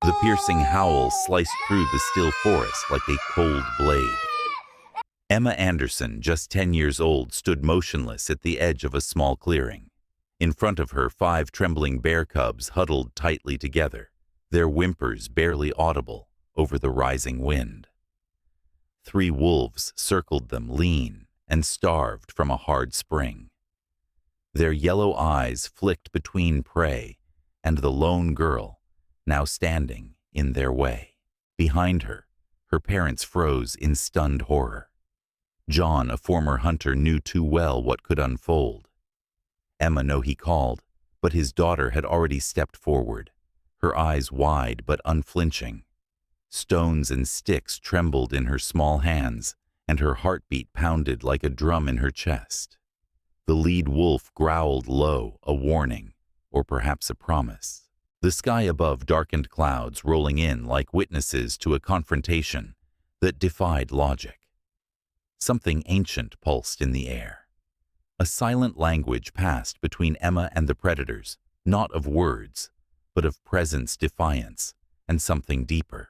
The piercing howl sliced through the still forest like a cold blade. Emma Anderson, just 10 years old, stood motionless at the edge of a small clearing. In front of her, 5 trembling bear cubs huddled tightly together, their whimpers barely audible over the rising wind. 3 wolves circled them, lean and starved from a hard spring. Their yellow eyes flicked between prey and the lone girl, now standing in their way. Behind her, her parents froze in stunned horror. John, a former hunter, knew too well what could unfold. Emma knew he called, but his daughter had already stepped forward, her eyes wide but unflinching. Stones and sticks trembled in her small hands, and her heartbeat pounded like a drum in her chest. The lead wolf growled low, a warning, or perhaps a promise. The sky above darkened, clouds rolling in like witnesses to a confrontation that defied logic. Something ancient pulsed in the air. A silent language passed between Emma and the predators, not of words, but of presence, defiance, and something deeper.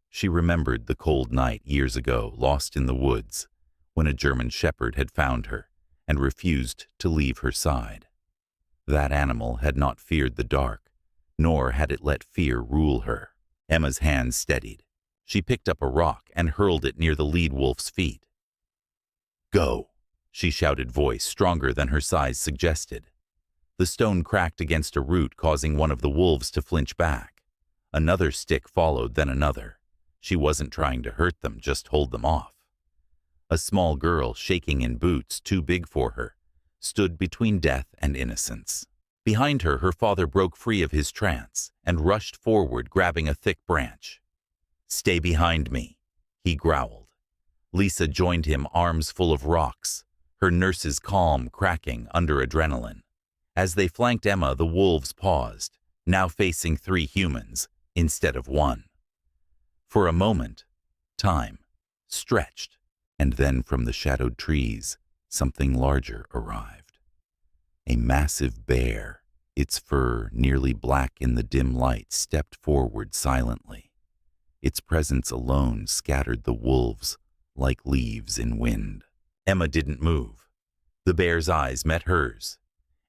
She remembered the cold night years ago, lost in the woods, when a German shepherd had found her and refused to leave her side. That animal had not feared the dark, nor had it let fear rule her. Emma's hands steadied. She picked up a rock and hurled it near the lead wolf's feet. "Go," she shouted, voice stronger than her size suggested. The stone cracked against a root, causing one of the wolves to flinch back. Another stick followed, then another. She wasn't trying to hurt them, just hold them off. A small girl, shaking in boots too big for her, stood between death and innocence. Behind her, her father broke free of his trance and rushed forward, grabbing a thick branch. "Stay behind me," he growled. Lisa joined him, arms full of rocks, her nurse's calm cracking under adrenaline. As they flanked Emma, the wolves paused, now facing 3 humans instead of 1. For a moment, time stretched, and then from the shadowed trees, something larger arrived. A massive bear, its fur nearly black in the dim light, stepped forward silently. Its presence alone scattered the wolves like leaves in wind. Emma didn't move. The bear's eyes met hers,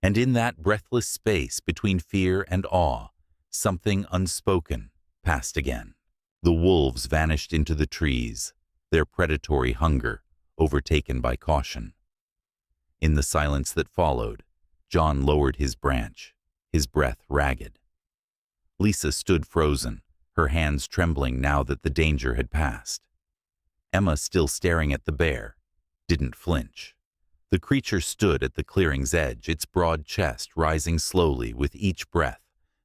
and in that breathless space between fear and awe, something unspoken passed again. The wolves vanished into the trees, their predatory hunger overtaken by caution. In the silence that followed, John lowered his branch, his breath ragged. Lisa stood frozen, her hands trembling now that the danger had passed. Emma, still staring at the bear, didn't flinch. The creature stood at the clearing's edge, its broad chest rising slowly with each breath,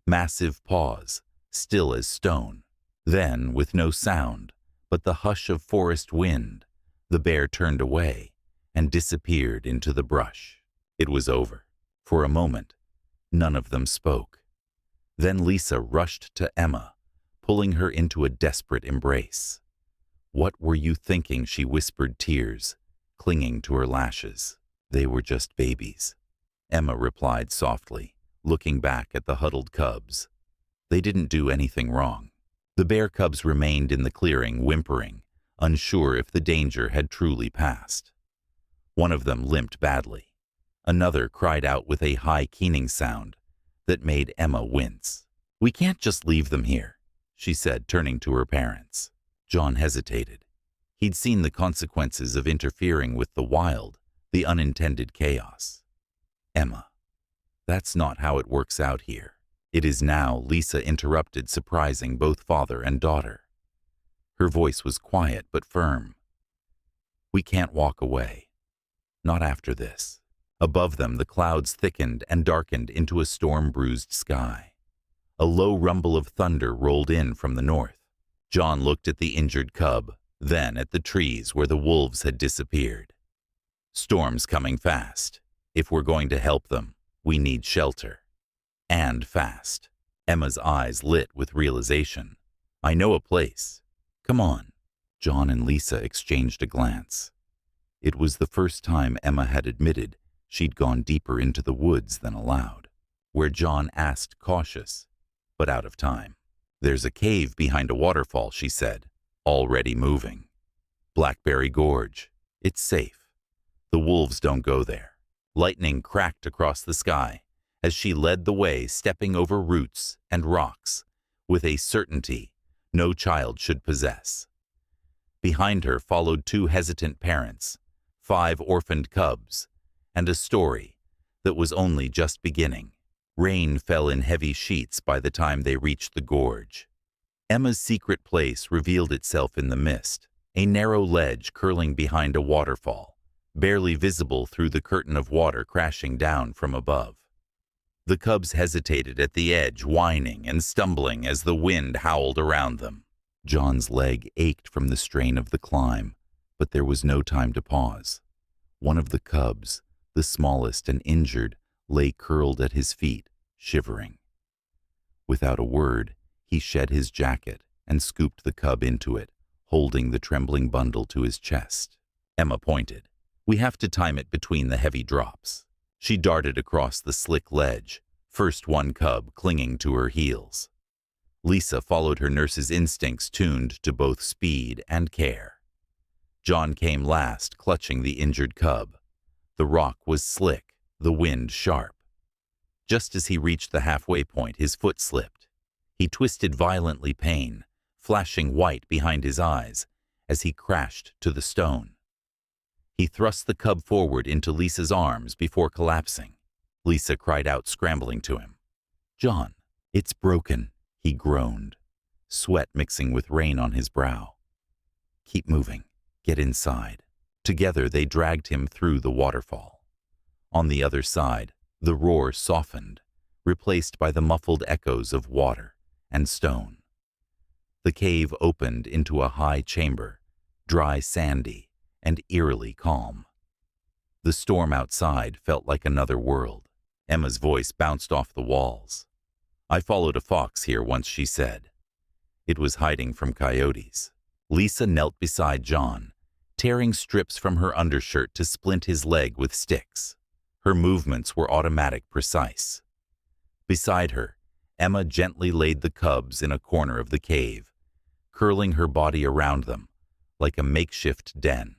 massive paws, still as stone. Then, with no sound but the hush of forest wind, the bear turned away and disappeared into the brush. It was over. For a moment, none of them spoke. Then Lisa rushed to Emma, pulling her into a desperate embrace. "What were you thinking?" she whispered, tears clinging to her lashes. "They were just babies," Emma replied softly, looking back at the huddled cubs. "They didn't do anything wrong." The bear cubs remained in the clearing, whimpering, unsure if the danger had truly passed. One of them limped badly. Another cried out with a high, keening sound that made Emma wince. "We can't just leave them here," she said, turning to her parents. John hesitated. He'd seen the consequences of interfering with the wild, the unintended chaos. "Emma, that's not how it works out here." "It is now," Lisa interrupted, surprising both father and daughter. Her voice was quiet but firm. "We can't walk away. Not after this." Above them, the clouds thickened and darkened into a storm-bruised sky. A low rumble of thunder rolled in from the north. John looked at the injured cub, then at the trees where the wolves had disappeared. "Storm's coming fast. If we're going to help them, we need shelter. And fast." Emma's eyes lit with realization. "I know a place. Come on." John and Lisa exchanged a glance. It was the first time Emma had admitted she'd gone deeper into the woods than allowed, where John asked, cautious, but out of time. There's a cave behind a waterfall, she said, already moving. Blackberry Gorge. It's safe. The wolves don't go there. Lightning cracked across the sky as she led the way, stepping over roots and rocks with a certainty no child should possess. Behind her followed 2 hesitant parents, 5 orphaned cubs, and a story that was only just beginning. Rain fell in heavy sheets by the time they reached the gorge. Emma's secret place revealed itself in the mist, a narrow ledge curling behind a waterfall, barely visible through the curtain of water crashing down from above. The cubs hesitated at the edge, whining and stumbling as the wind howled around them. John's leg ached from the strain of the climb, but there was no time to pause. One of the cubs, the smallest and injured, lay curled at his feet, shivering. Without a word, he shed his jacket and scooped the cub into it, holding the trembling bundle to his chest. Emma pointed. We have to time it between the heavy drops. She darted across the slick ledge, first one cub clinging to her heels. Lisa followed her nurse's instincts, tuned to both speed and care. John came last, clutching the injured cub. The rock was slick, the wind sharp. Just as he reached the halfway point, his foot slipped. He twisted violently, pain flashing white behind his eyes as he crashed to the stone. He thrust the cub forward into Lisa's arms before collapsing. Lisa cried out, scrambling to him. "John, it's broken," he groaned, sweat mixing with rain on his brow. "Keep moving. Get inside." Together they dragged him through the waterfall. On the other side, the roar softened, replaced by the muffled echoes of water and stone. The cave opened into a high chamber, dry, sandy, and eerily calm. The storm outside felt like another world. Emma's voice bounced off the walls. "I followed a fox here once," she said. It was hiding from coyotes. Lisa knelt beside John, tearing strips from her undershirt to splint his leg with sticks. Her movements were automatic, precise. Beside her, Emma gently laid the cubs in a corner of the cave, curling her body around them like a makeshift den.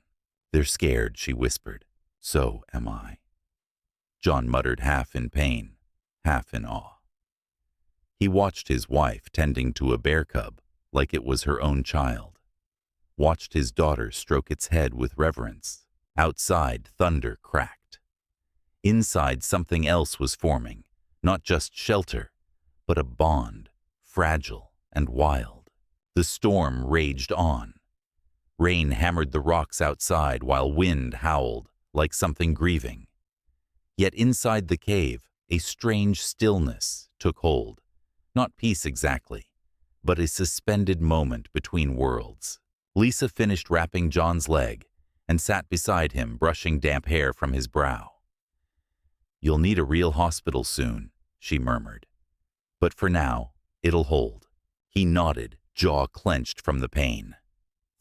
"They're scared," she whispered. "So am I." John muttered, half in pain, half in awe. He watched his wife tending to a bear cub like it was her own child. Watched his daughter stroke its head with reverence. Outside, thunder cracked. Inside, something else was forming, not just shelter, but a bond, fragile and wild. The storm raged on. Rain hammered the rocks outside while wind howled like something grieving. Yet inside the cave, a strange stillness took hold. Not peace exactly, but a suspended moment between worlds. Lisa finished wrapping John's leg and sat beside him, brushing damp hair from his brow. "You'll need a real hospital soon," she murmured. "But for now, it'll hold." He nodded, jaw clenched from the pain.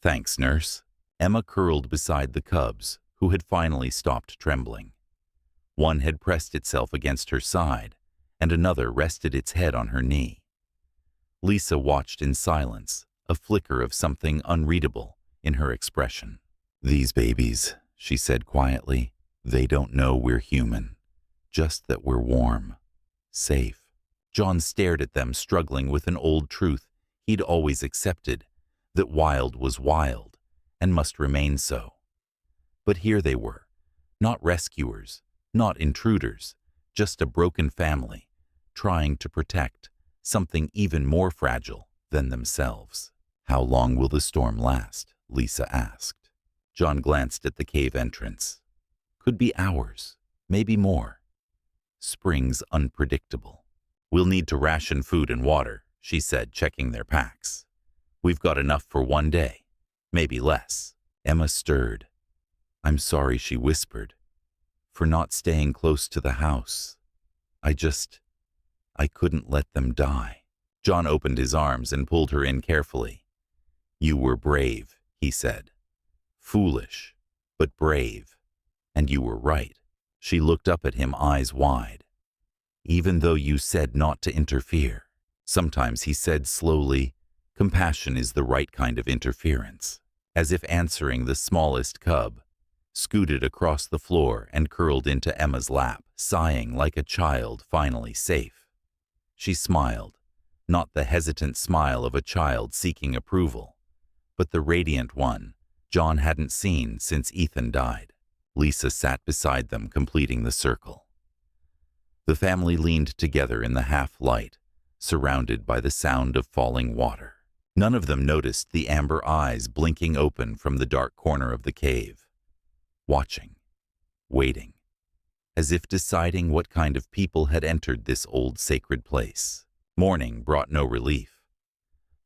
"Thanks, nurse." Emma curled beside the cubs, who had finally stopped trembling. One had pressed itself against her side, and another rested its head on her knee. Lisa watched in silence, a flicker of something unreadable in her expression. "These babies," she said quietly, "they don't know we're human, just that we're warm, safe." John stared at them, struggling with an old truth he'd always accepted, that wild was wild and must remain so. But here they were, not rescuers, not intruders, just a broken family, trying to protect something even more fragile than themselves. "How long will the storm last?" Lisa asked. John glanced at the cave entrance. "Could be hours, maybe more. Spring's unpredictable." "We'll need to ration food and water," she said, checking their packs. "We've got enough for one day, maybe less." Emma stirred. "I'm sorry," she whispered, "for not staying close to the house. I couldn't let them die." John opened his arms and pulled her in carefully. "You were brave," he said. "Foolish, but brave. And you were right." She looked up at him, eyes wide. "Even though you said not to interfere." Sometimes he said slowly, "Compassion is the right kind of interference," as if answering the smallest cub, scooted across the floor and curled into Emma's lap, sighing like a child finally safe. She smiled, not the hesitant smile of a child seeking approval, but the radiant one John hadn't seen since Ethan died. Lisa sat beside them, completing the circle. The family leaned together in the half-light, surrounded by the sound of falling water. None of them noticed the amber eyes blinking open from the dark corner of the cave, watching, waiting, as if deciding what kind of people had entered this old sacred place. Morning brought no relief.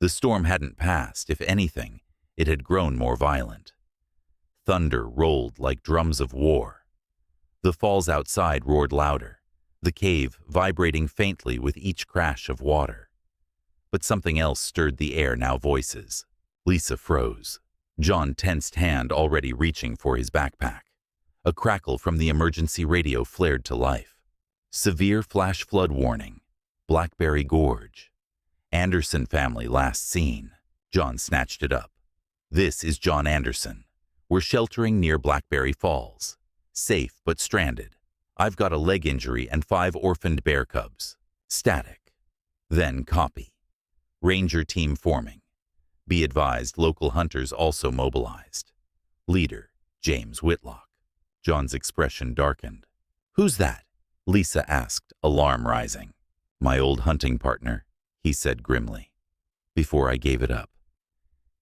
The storm hadn't passed. If anything, it had grown more violent. Thunder rolled like drums of war. The falls outside roared louder, the cave vibrating faintly with each crash of water. But something else stirred the air now. Voices. Lisa froze. John tensed, hand already reaching for his backpack. A crackle from the emergency radio flared to life. Severe flash flood warning. Blackberry Gorge. Anderson family last seen. John snatched it up. This is John Anderson. We're sheltering near Blackberry Falls. Safe but stranded. I've got a leg injury and 5 orphaned bear cubs. Static. Then copy. Ranger team forming. Be advised, local hunters also mobilized. Leader, James Whitlock. John's expression darkened. Who's that? Lisa asked, alarm rising. My old hunting partner, he said grimly, before I gave it up.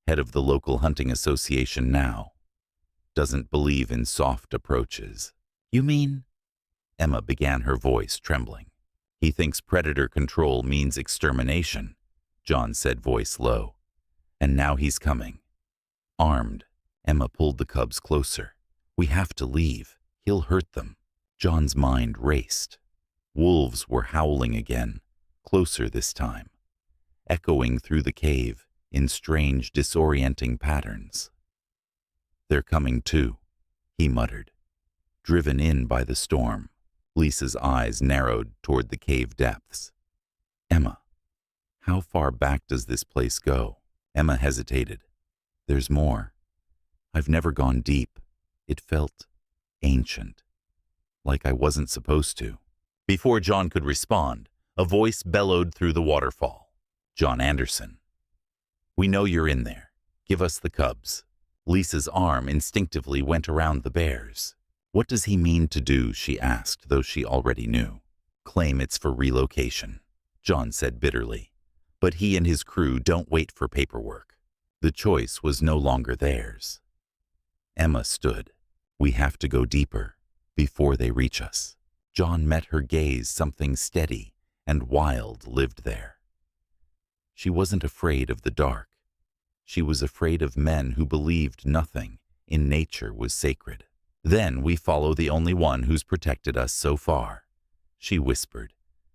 Head of the local hunting association now. Doesn't believe in soft approaches. You mean? Emma began, her voice trembling. He thinks predator control means extermination, John said, voice low. And now he's coming. Armed. Emma pulled the cubs closer. We have to leave. He'll hurt them. John's mind raced. Wolves were howling again, closer this time, echoing through the cave in strange, disorienting patterns. They're coming too, he muttered, driven in by the storm. Lisa's eyes narrowed toward the cave depths. Emma, how far back does this place go? Emma hesitated. There's more. I've never gone deep. It felt ancient, like I wasn't supposed to. Before John could respond, a voice bellowed through the waterfall. John Anderson. We know you're in there. Give us the cubs. Lisa's arm instinctively went around the bears. What does he mean to do? She asked, though she already knew. Claim it's for relocation, John said bitterly. But he and his crew don't wait for paperwork. The choice was no longer theirs. Emma stood. We have to go deeper, before they reach us. John met her gaze. Something steady and wild lived there. She wasn't afraid of the dark. She was afraid of men who believed nothing in nature was sacred. Then we follow the only one who's protected us so far, she whispered,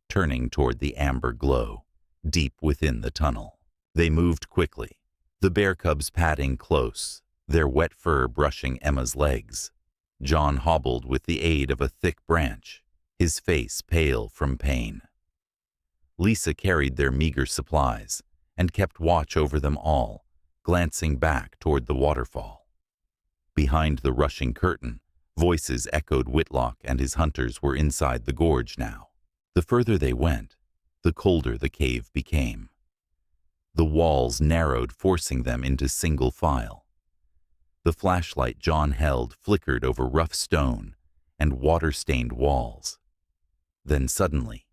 turning toward the amber glow, deep within the tunnel. They moved quickly, the bear cubs padding close, their wet fur brushing Emma's legs. John hobbled with the aid of a thick branch, his face pale from pain. Lisa carried their meager supplies and kept watch over them all, glancing back toward the waterfall. Behind the rushing curtain, voices echoed. Whitlock and his hunters were inside the gorge now. The further they went, the colder the cave became. The walls narrowed, forcing them into single file. The flashlight John held flickered over rough stone and water-stained walls. Then suddenly,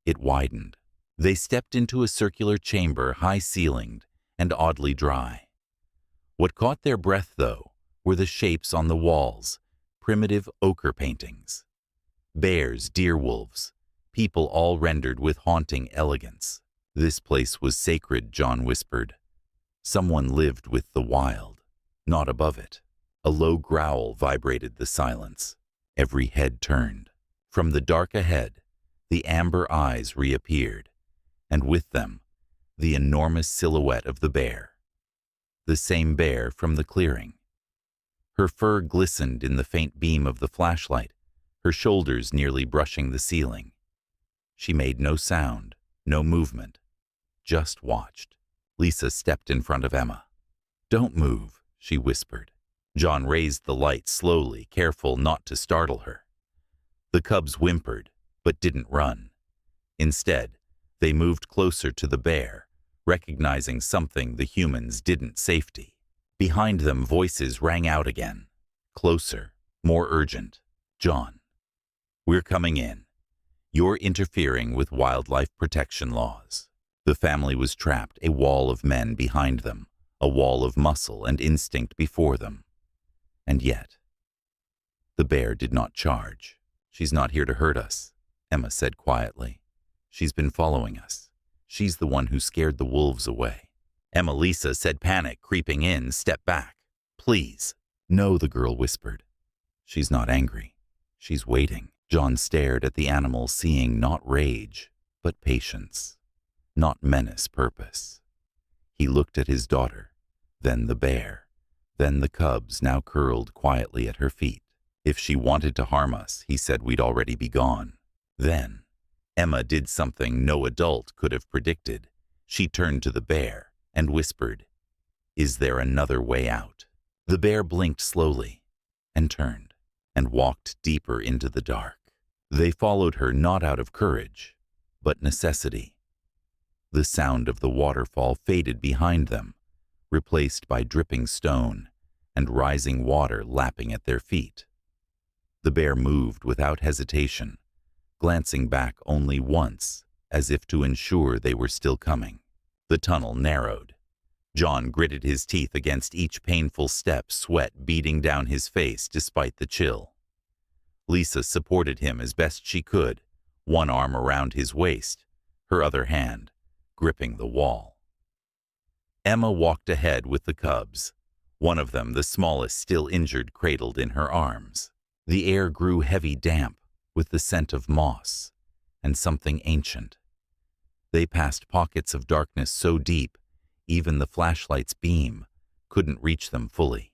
it widened. They stepped into a circular chamber, high-ceilinged and oddly dry. What caught their breath, though, were the shapes on the walls, primitive ochre paintings. Bears, deer wolves, people all rendered with haunting elegance. This place was sacred, John whispered. Someone lived with the wild, not above it. A low growl vibrated the silence. Every head turned. From the dark ahead, the amber eyes reappeared, and with them, the enormous silhouette of the bear. The same bear from the clearing. Her fur glistened in the faint beam of the flashlight, her shoulders nearly brushing the ceiling. She made no sound, no movement, just watched. Lisa stepped in front of Emma. "Don't move," she whispered. John raised the light slowly, careful not to startle her. The cubs whimpered, but didn't run. Instead, they moved closer to the bear, recognizing something the humans didn't: safety. Behind them, voices rang out again. Closer, more urgent. "John, we're coming in. You're interfering with wildlife protection laws." The family was trapped, a wall of men behind them, a wall of muscle and instinct before them. And yet, the bear did not charge. "She's not here to hurt us," Emma said quietly. "She's been following us. She's the one who scared the wolves away." Lisa said, panic creeping in. "Step back, please." "No," the girl whispered. "She's not angry. She's waiting." John stared at the animal, seeing not rage, but patience. Not menace, purpose. He looked at his daughter, then the bear, then the cubs now curled quietly at her feet. "If she wanted to harm us," he said, "we'd already be gone." Then Emma did something no adult could have predicted. She turned to the bear and whispered, "Is there another way out?" The bear blinked slowly and turned and walked deeper into the dark. They followed her, not out of courage, but necessity. The sound of the waterfall faded behind them, replaced by dripping stone and rising water lapping at their feet. The bear moved without hesitation, glancing back only once, as if to ensure they were still coming. The tunnel narrowed. John gritted his teeth against each painful step, sweat beading down his face despite the chill. Lisa supported him as best she could, one arm around his waist, her other hand gripping the wall. Emma walked ahead with the cubs, one of them, the smallest, still injured, cradled in her arms. The air grew heavy, damp, with the scent of moss and something ancient. They passed pockets of darkness so deep, even the flashlight's beam couldn't reach them fully.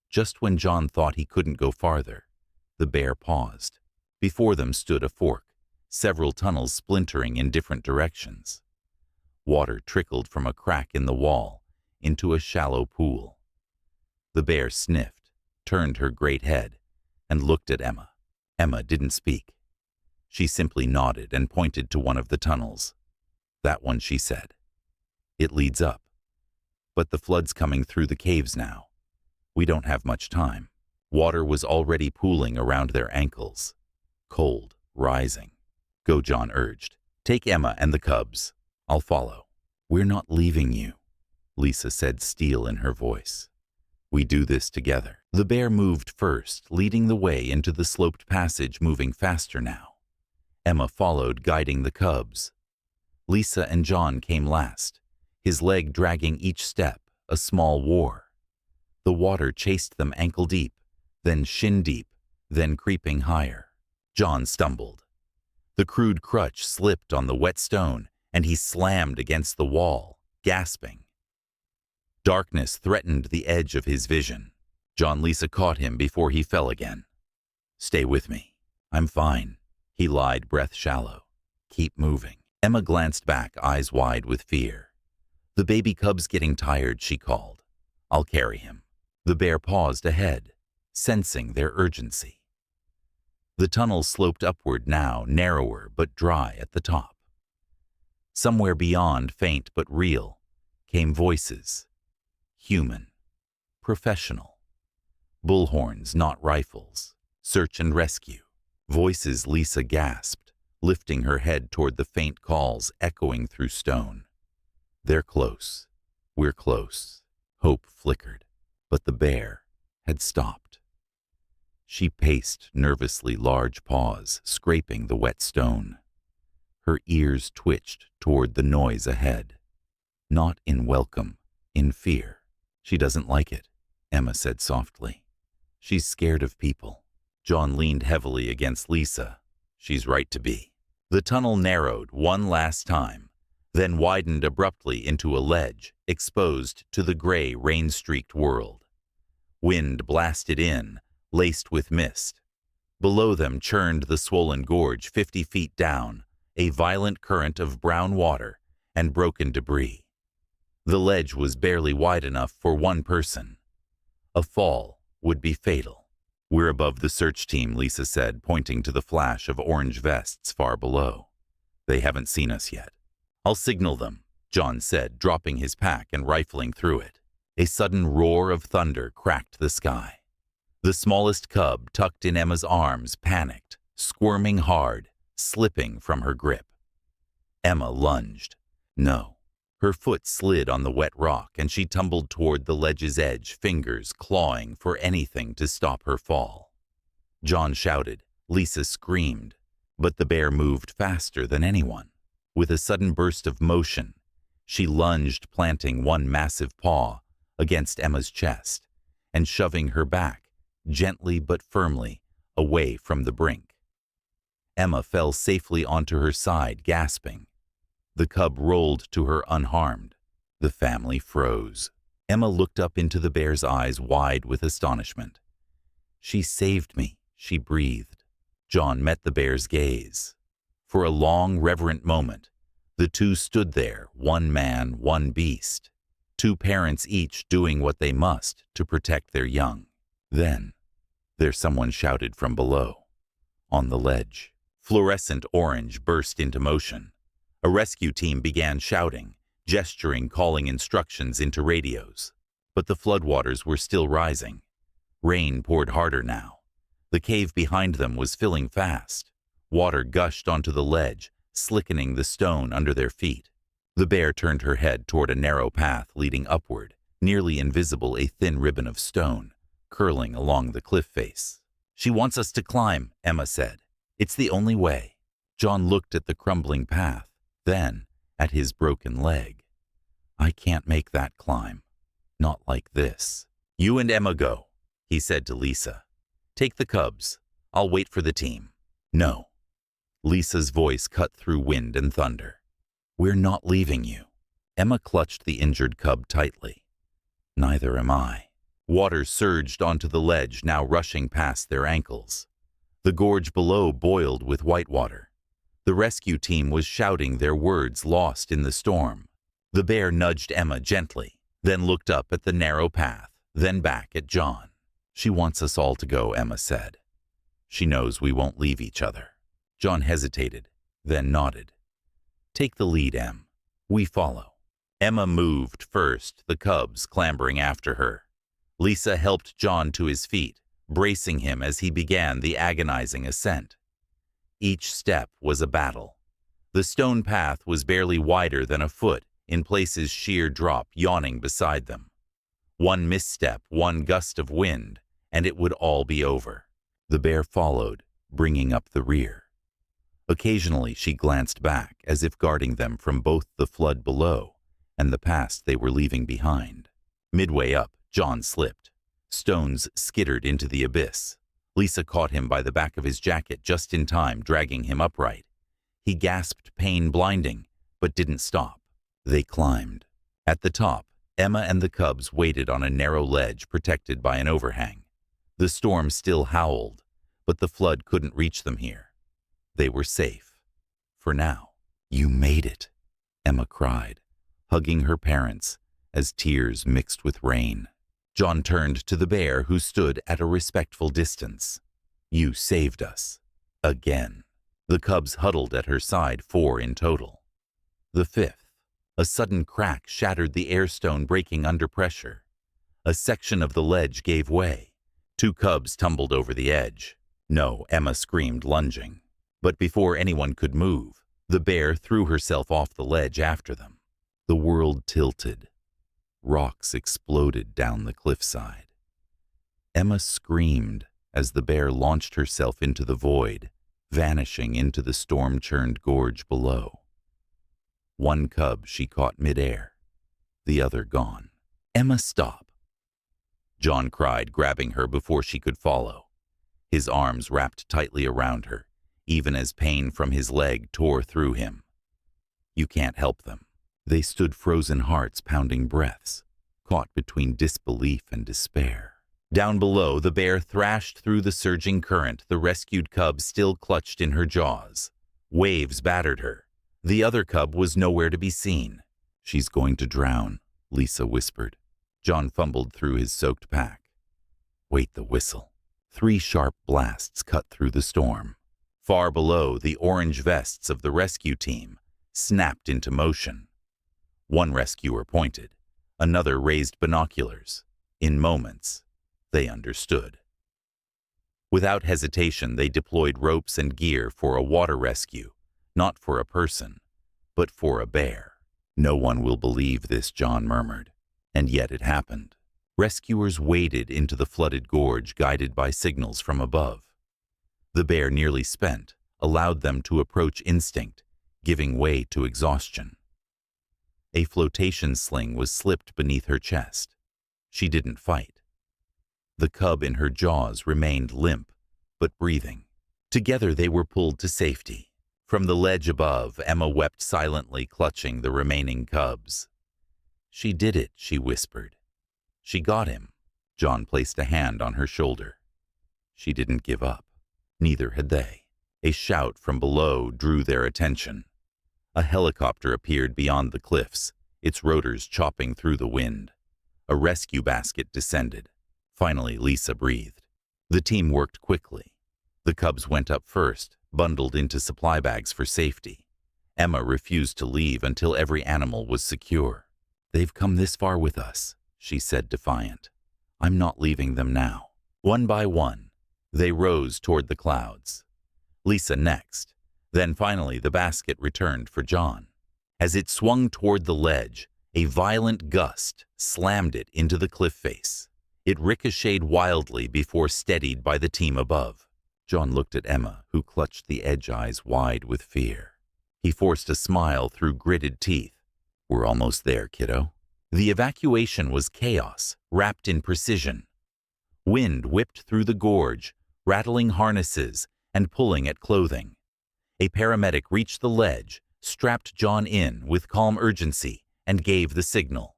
Just when John thought he couldn't go farther, the bear paused. Before them stood a fork, several tunnels splintering in different directions. Water trickled from a crack in the wall into a shallow pool. The bear sniffed, turned her great head, and looked at Emma. Emma didn't speak. She simply nodded and pointed to one of the tunnels. "That one," she said. "It leads up. But the flood's coming through the caves now. We don't have much time." Water was already pooling around their ankles, cold, rising. "Go," John urged. "Take Emma and the cubs. I'll follow." "We're not leaving you," Lisa said, steel in her voice. "We do this together." The bear moved first, leading the way into the sloped passage, moving faster now. Emma followed, guiding the cubs. Lisa and John came last, his leg dragging each step, a small war. The water chased them ankle deep, then shin deep, then creeping higher. John stumbled. The crude crutch slipped on the wet stone, and he slammed against the wall, gasping. Darkness threatened the edge of his vision. Lisa caught him before he fell again. "Stay with me. I'm fine," he lied, breath shallow. "Keep moving." Emma glanced back, eyes wide with fear. "The baby cub's getting tired," she called. "I'll carry him." The bear paused ahead, sensing their urgency. The tunnel sloped upward now, narrower but dry at the top. Somewhere beyond, faint but real, came voices. Human. Professional. Bullhorns, not rifles. Search and rescue. Voices. Lisa gasped, lifting her head toward the faint calls echoing through stone. "They're close. We're close." Hope flickered, but the bear had stopped. She paced nervously, large paws scraping the wet stone. Her ears twitched toward the noise ahead. Not in welcome, in fear. "She doesn't like it," Emma said softly. "She's scared of people." John leaned heavily against Lisa. "She's right to be." The tunnel narrowed one last time, then widened abruptly into a ledge, exposed to the gray, rain-streaked world. Wind blasted in, laced with mist. Below them churned the swollen gorge 50 feet down, a violent current of brown water, and broken debris. The ledge was barely wide enough for one person. A fall would be fatal. "We're above the search team," Lisa said, pointing to the flash of orange vests far below. "They haven't seen us yet." "I'll signal them," John said, dropping his pack and rifling through it. A sudden roar of thunder cracked the sky. The smallest cub, tucked in Emma's arms, panicked, squirming hard, slipping from her grip. Emma lunged. No. Her foot slid on the wet rock, and she tumbled toward the ledge's edge, fingers clawing for anything to stop her fall. John shouted. Lisa screamed. But the bear moved faster than anyone. With a sudden burst of motion, she lunged, planting one massive paw against Emma's chest and shoving her back, gently but firmly, away from the brink. Emma fell safely onto her side, gasping. The cub rolled to her unharmed. The family froze. Emma looked up into the bear's eyes, wide with astonishment. "She saved me," she breathed. John met the bear's gaze. For a long, reverent moment, the two stood there, one man, one beast, two parents each doing what they must to protect their young. Then, someone shouted from below. On the ledge, fluorescent orange burst into motion. A rescue team began shouting, gesturing, calling instructions into radios. But the floodwaters were still rising. Rain poured harder now. The cave behind them was filling fast. Water gushed onto the ledge, slickening the stone under their feet. The bear turned her head toward a narrow path leading upward, nearly invisible, a thin ribbon of stone, curling along the cliff face. "She wants us to climb," Emma said. "It's the only way." John looked at the crumbling path, then at his broken leg. "I can't make that climb. Not like this." "You and Emma go," he said to Lisa. "Take the cubs. I'll wait for the team." "No." Lisa's voice cut through wind and thunder. "We're not leaving you." Emma clutched the injured cub tightly. "Neither am I." Water surged onto the ledge, now rushing past their ankles. The gorge below boiled with white water. The rescue team was shouting their words, lost in the storm. The bear nudged Emma gently, then looked up at the narrow path, then back at John. "She wants us all to go," Emma said. "She knows we won't leave each other." John hesitated, then nodded. "Take the lead, Em. We follow." Emma moved first, the cubs clambering after her. Lisa helped John to his feet, bracing him as he began the agonizing ascent. Each step was a battle. The stone path was barely wider than a foot, in places sheer drop yawning beside them. One misstep, one gust of wind, and it would all be over. The bear followed, bringing up the rear. Occasionally she glanced back, as if guarding them from both the flood below and the past they were leaving behind. Midway up, John slipped. Stones skittered into the abyss. Lisa caught him by the back of his jacket just in time, dragging him upright. He gasped, pain blinding, but didn't stop. They climbed. At the top, Emma and the cubs waited on a narrow ledge protected by an overhang. The storm still howled, but the flood couldn't reach them here. They were safe. For now. "You made it," Emma cried, hugging her parents as tears mixed with rain. John turned to the bear, who stood at a respectful distance. "You saved us. Again." The cubs huddled at her side, 4 in total. The 5th. A sudden crack shattered the airstone, breaking under pressure. A section of the ledge gave way. 2 cubs tumbled over the edge. "No," Emma screamed, lunging. But before anyone could move, the bear threw herself off the ledge after them. The world tilted. Rocks exploded down the cliffside. Emma screamed as the bear launched herself into the void, vanishing into the storm-churned gorge below. One cub she caught midair, the other gone. "Emma, stop!" John cried, grabbing her before she could follow. His arms wrapped tightly around her, even as pain from his leg tore through him. "You can't help them." They stood, frozen hearts pounding breaths, caught between disbelief and despair. Down below, the bear thrashed through the surging current, the rescued cub still clutched in her jaws. Waves battered her, The other cub was nowhere to be seen. "She's going to drown," Lisa whispered. John fumbled through his soaked pack. Wait, the whistle. 3 sharp blasts cut through the storm. Far below, the orange vests of the rescue team snapped into motion. One rescuer pointed. Another raised binoculars. In moments, they understood. Without hesitation, they deployed ropes and gear for a water rescue, not for a person, but for a bear. "No one will believe this," John murmured. And yet it happened. Rescuers waded into the flooded gorge, guided by signals from above. The bear, nearly spent, allowed them to approach instinct, giving way to exhaustion. A flotation sling was slipped beneath her chest. She didn't fight. The cub in her jaws remained limp, but breathing. Together they were pulled to safety. From the ledge above, Emma wept silently, clutching the remaining cubs. "She did it," she whispered. "She got him." John placed a hand on her shoulder. She didn't give up. Neither had they. A shout from below drew their attention. A helicopter appeared beyond the cliffs, its rotors chopping through the wind. A rescue basket descended. Finally, Lisa breathed. The team worked quickly. The cubs went up first, bundled into supply bags for safety. Emma refused to leave until every animal was secure. "They've come this far with us," she said, defiant. "I'm not leaving them now." One by one, they rose toward the clouds. Lisa next. Then finally the basket returned for John. As it swung toward the ledge, a violent gust slammed it into the cliff face. It ricocheted wildly before steadied by the team above. John looked at Emma, who clutched the edge, eyes wide with fear. He forced a smile through gritted teeth. "We're almost there, kiddo." The evacuation was chaos, wrapped in precision. Wind whipped through the gorge, rattling harnesses and pulling at clothing. A paramedic reached the ledge, strapped John in with calm urgency, and gave the signal.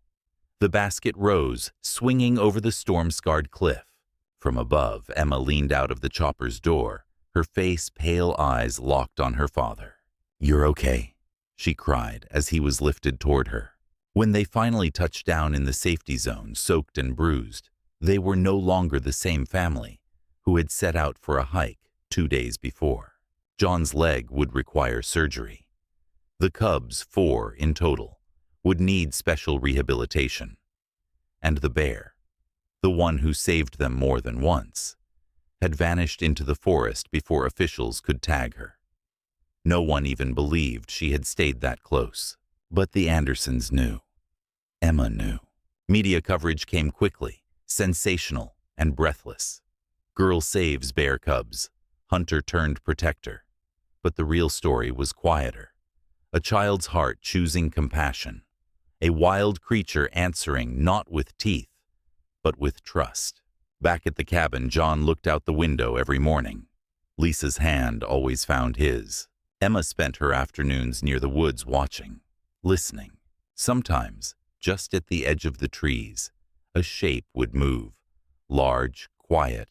The basket rose, swinging over the storm-scarred cliff. From above, Emma leaned out of the chopper's door, her face, pale eyes locked on her father. "You're okay," she cried as he was lifted toward her. When they finally touched down in the safety zone, soaked and bruised, they were no longer the same family who had set out for a hike 2 days before. John's leg would require surgery. The cubs, 4 in total, would need special rehabilitation. And the bear, the one who saved them more than once, had vanished into the forest before officials could tag her. No one even believed she had stayed that close. But the Andersons knew. Emma knew. Media coverage came quickly, sensational and breathless. Girl saves bear cubs. Hunter turned protector. But the real story was quieter. A child's heart choosing compassion. A wild creature answering not with teeth, but with trust. Back at the cabin, John looked out the window every morning. Lisa's hand always found his. Emma spent her afternoons near the woods watching, listening. Sometimes, just at the edge of the trees, a shape would move, large, quiet,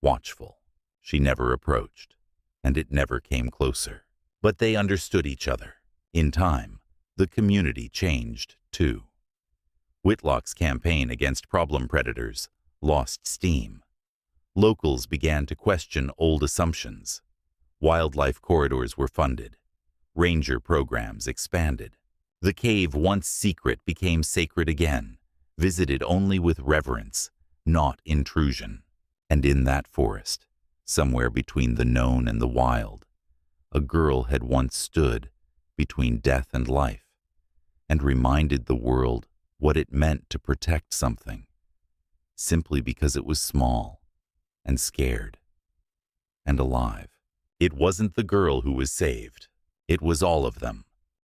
watchful. She never approached, and it never came closer. But they understood each other. In time, the community changed, too. Whitlock's campaign against problem predators lost steam. Locals began to question old assumptions. Wildlife corridors were funded. Ranger programs expanded. The cave, once secret, became sacred again, visited only with reverence, not intrusion. And in that forest, somewhere between the known and the wild, a girl had once stood between death and life and reminded the world what it meant to protect something, simply because it was small and scared and alive. It wasn't the girl who was saved. It was all of them.